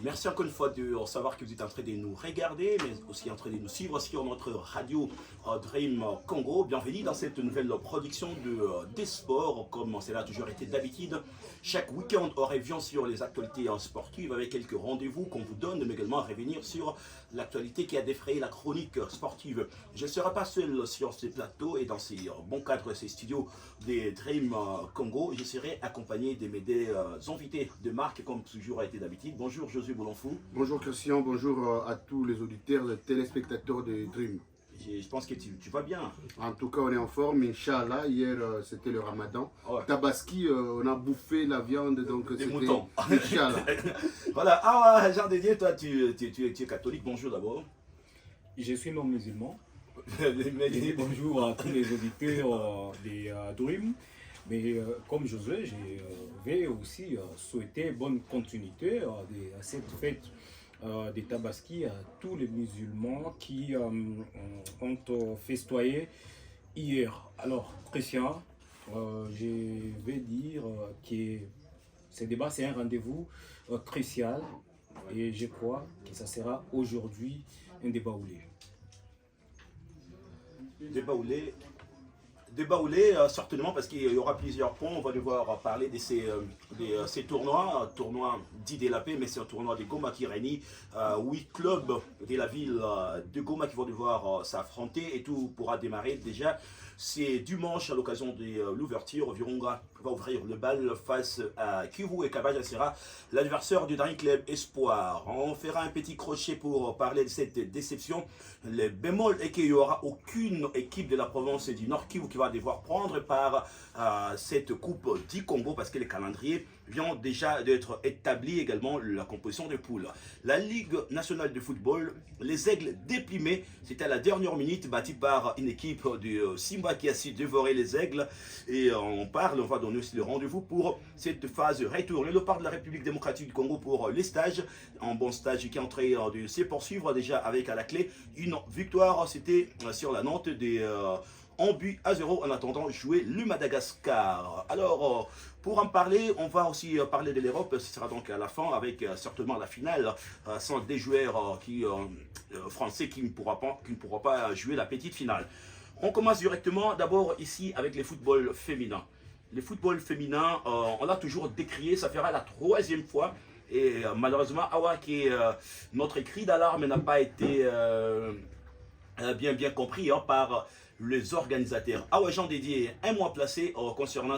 Merci encore une fois de savoir que vous êtes en train de nous regarder, mais aussi en train de nous suivre sur notre radio Dream Congo. Bienvenue dans cette nouvelle production des sports, comme cela a toujours été d'habitude. Chaque week-end, on revient sur les actualités sportives avec quelques rendez-vous qu'on vous donne, mais également revenir sur l'actualité qui a défrayé la chronique sportive. Je ne serai pas seul sur ce plateau et dans ces bons cadres, ces studios des Dream Congo. Je serai accompagné de mes invités de marque, comme toujours a été d'habitude. Bonjour Josué Boulonfou. Bonjour Christian, bonjour à tous les auditeurs et téléspectateurs de Dream. Je pense que tu vas bien. En tout cas, on est en forme, Inch'Allah. Hier, c'était le Ramadan. Ouais. Tabaski, on a bouffé la viande, donc Des c'était moutons. Inch'Allah. Voilà. Ah, Jean Dédier, toi, tu es catholique. Bonjour d'abord. Je suis non musulman. Mais- Et bonjour à tous les auditeurs des Dream. Mais comme Josué, je vais aussi souhaiter bonne continuité à cette fête des Tabaski à tous les musulmans qui ont festoyé hier. Alors, Christian, je vais dire que ce débat, c'est un rendez-vous crucial et je crois que ça sera aujourd'hui un débat oulé. Débaoulé, certainement, parce qu'il y aura plusieurs points. On va devoir parler de ces tournois, tournois dits de la paix, mais c'est un tournoi de Goma qui réunit 8 clubs de la ville de Goma qui vont devoir s'affronter et tout pourra démarrer déjà. C'est dimanche à l'occasion de l'ouverture. Virunga va ouvrir le bal face à Kivu et Kabaja sera l'adversaire du dernier club Espoir. On fera un petit crochet pour parler de cette déception. Le bémol est qu'il n'y aura aucune équipe de la province du Nord Kivu qui va devoir prendre part à cette coupe d'Ikombo parce que le calendrier vient déjà d'être établi, également la composition des poules. La Ligue nationale de football, les Aigles déprimés, c'était à la dernière minute bâti par une équipe de Simba qui a su dévorer les Aigles et on va donner aussi le rendez-vous pour cette phase retour. Le Léopard de la République démocratique du Congo pour les stages, un bon stage qui est en train de se poursuivre déjà avec à la clé une victoire, c'était sur la Nantes des 1 but à 0 en attendant jouer le Madagascar. Alors, pour en parler, on va aussi parler de l'Europe. Ce sera donc à la fin avec certainement la finale sans des joueurs français qui ne pourront pas jouer la petite finale. On commence directement d'abord ici avec les footballs féminins. Le football féminin, on l'a toujours décrié, ça fera la 3e fois. Et malheureusement, notre cri d'alarme n'a pas été bien compris par les organisateurs. Jean Dédier, un mois placé concernant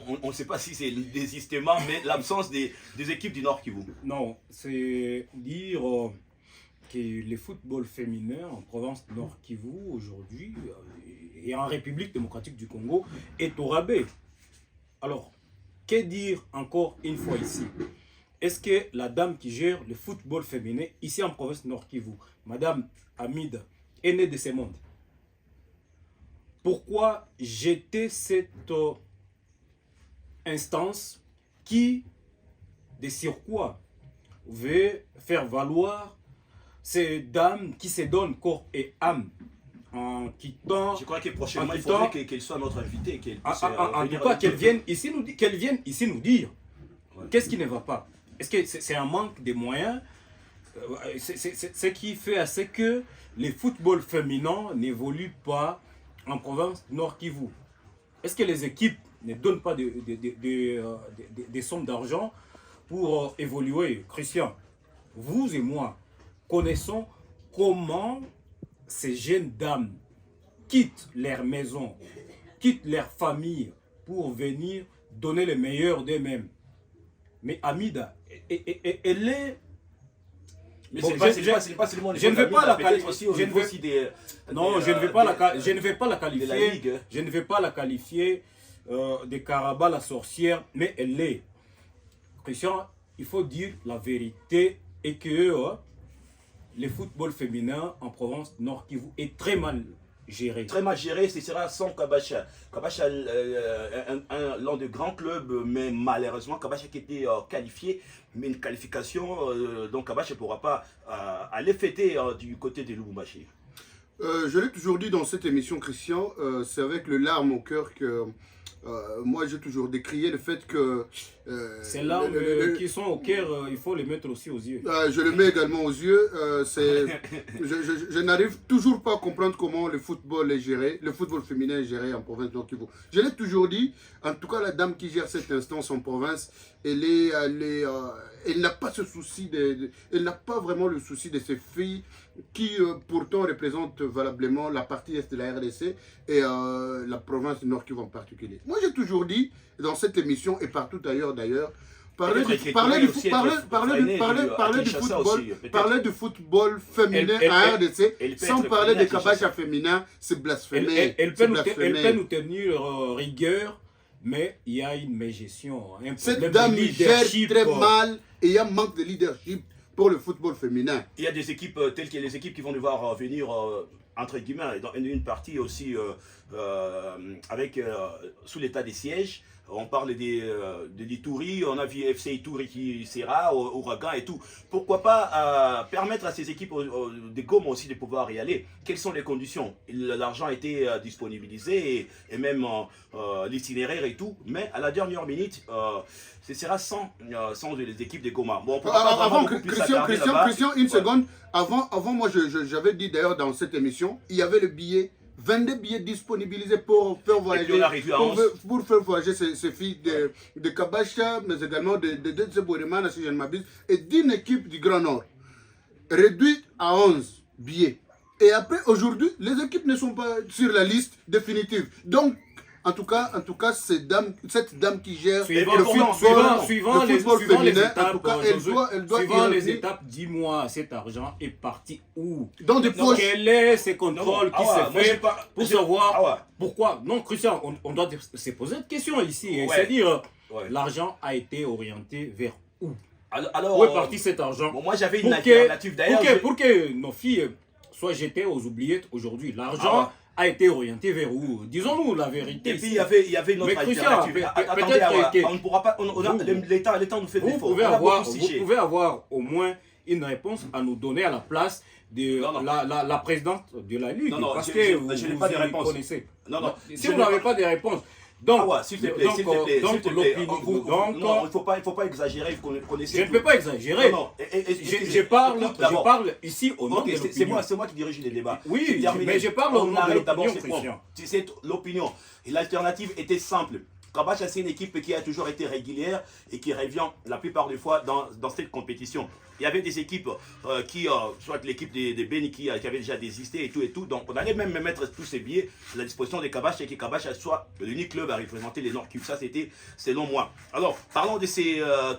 on ne sait pas si c'est le désistement, mais l'absence des équipes du Nord Kivu. Non, c'est dire que le football féminin en province Nord Kivu aujourd'hui et en République démocratique du Congo est au rabais. Alors, que dire encore une fois ici? Est-ce que la dame qui gère le football féminin ici en province Nord Kivu, Madame Hamida, est née de ce monde? Pourquoi jeter cette instance qui, de surcroît, veut faire valoir ces dames qui se donnent corps et âme en quittant... Je crois que prochainement, il faudrait qu'elle soit notre invitée. En tout cas, qu'elle vienne ici nous dire Ouais. qu'est-ce qui ne va pas. Est-ce que c'est un manque de moyens? C'est ce qui fait à ce que les football féminins n'évoluent pas en province Nord Kivu. Est-ce que les équipes ne donnent pas des sommes d'argent pour évoluer? Christian, vous et moi connaissons comment ces jeunes dames quittent leur maison, quittent leur famille pour venir donner le meilleur d'eux-mêmes. Mais Hamida, elle est... Mais Bon, c'est pas seulement je ne vais pas la qualifier. qualifier. Non, je ne vais pas la qualifier. de la Ligue. Je ne vais pas la qualifier de Karaba la sorcière, mais elle l'est. Christian, il faut dire la vérité et que le football féminin en province Nord Kivu est très mal géré. Très mal géré, ce sera sans Kabacha. Kabacha, l'un des grands clubs, mais malheureusement, Kabacha qui était qualifié, mais une qualification, donc Kabacha ne pourra pas aller fêter du côté de Lubumbashi. Je l'ai toujours dit dans cette émission, Christian, c'est avec le larme au cœur que moi j'ai toujours décrié le fait que... Ces larmes qui sont au cœur, il faut les mettre aussi aux yeux. Je le mets également aux yeux. Je n'arrive toujours pas à comprendre comment le football est géré, le football féminin est géré en province Nord Kivu. Je l'ai toujours dit, en tout cas la dame qui gère cette instance en province, elle n'a pas ce souci, elle n'a pas vraiment le souci de ces filles qui pourtant représentent valablement la partie est de la RDC et la province du Nord Kivu en particulier. Moi j'ai toujours dit dans cette émission et partout ailleurs d'ailleurs, parler du football féminin à RDC sans parler de Kabacha féminin, c'est blasphémé. Elle peut nous tenir rigueur, mais il y a une mégestion. Cette dame gère très mal et il y a un manque de leadership pour le football féminin. Il y a des équipes telles que les équipes qui vont devoir venir entre guillemets dans une partie aussi avec sous l'état des sièges. On parle des Ituri, on a vu FC Ituri qui sera, Ouragan et tout. Pourquoi pas permettre à ces équipes des Goma aussi de pouvoir y aller? Quelles sont les conditions? L'argent a été disponibilisé et même l'itinéraire et tout, mais à la dernière minute, ce sera sans les équipes des Goma. Bon, avant, Christian, une seconde. Avant moi, j'avais dit d'ailleurs dans cette émission, il y avait le billet. 22 billets disponibilisés pour faire voyager, pour faire voyager ces filles de Kabacha, mais également de Zebouremana, si je ne m'abuse, et d'une équipe du Grand Nord, réduite à 11 billets. Et après, aujourd'hui, les équipes ne sont pas sur la liste définitive. Donc, en tout cas, cette dame qui gère suivant les étapes, en tout cas, elle doit suivant les étapes, dis-moi, cet argent est parti où? Dans des poches. Quel est ces contrôles qui se fait pour savoir pourquoi? Non, Christian, on doit se poser une question ici. C'est-à-dire, l'argent a été orienté vers où? Alors, où est parti cet argent? Moi, j'avais une alternative d'ailleurs. Pour que nos filles soient jetées aux oubliettes aujourd'hui, l'argent a été orienté vers où? Disons-nous la vérité. Et puis il y avait une autre alternative. Attendez, on ne pourra pas. L'État nous fait des efforts. Vous pouvez avoir au moins une réponse à nous donner à la place de la présidente de la Ligue. Non, parce que vous n'ai pas de réponse. Connaissez. Non, si vous n'avez pas de réponse. Donc, s'il te plaît, il ne faut pas exagérer, vous connaissez. Je ne peux pas exagérer. Je parle ici au nom de l'opinion. C'est moi qui dirige les débats. Oui, mais je parle au nom de l'opinion, Christian. C'est l'opinion. Et l'alternative était simple. Kabacha, c'est une équipe qui a toujours été régulière et qui revient la plupart des fois dans cette compétition. Il y avait des équipes soit l'équipe des Beni qui avait déjà désisté et tout. Donc on allait même mettre tous ces billets à la disposition des Kabacha et que Kabacha soit l'unique club à représenter les Nord Kivu. Ça, c'était selon moi. Alors, parlons de ces